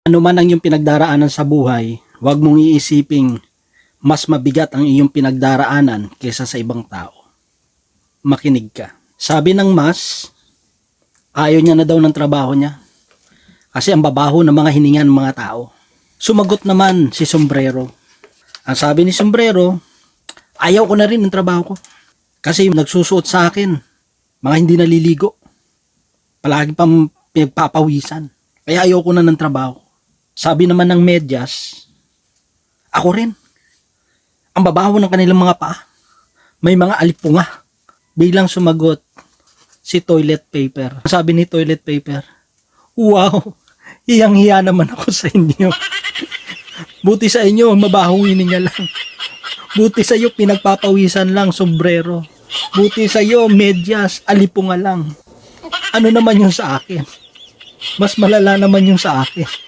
Ano man ang iyong pinagdaraanan sa buhay, huwag mong iisiping mas mabigat ang iyong pinagdaraanan kaysa sa ibang tao. Makinig ka. Sabi ng mas, ayaw niya na daw ng trabaho niya kasi ang babaho ng mga hininga ng mga tao. Sumagot naman si Sombrero. Ang sabi ni Sombrero, ayaw ko na rin ng trabaho ko kasi nagsusuot sa akin mga hindi naliligo. Palagi pang pinagpapawisan. Kaya ayaw ko na ng trabaho. Sabi naman ng medyas, ako rin. Ang babaho ng kanilang mga paa. May mga alipunga. Biglang sumagot si Toilet Paper. Sabi ni Toilet Paper, wow, hiyang-hiya naman ako sa inyo. Buti sa inyo, mabahong hininga lang. Buti sa iyo, pinagpapawisan lang, sombrero. Buti sa iyo, medyas, alipunga lang. Ano naman yung sa akin? Mas malala naman yung sa akin.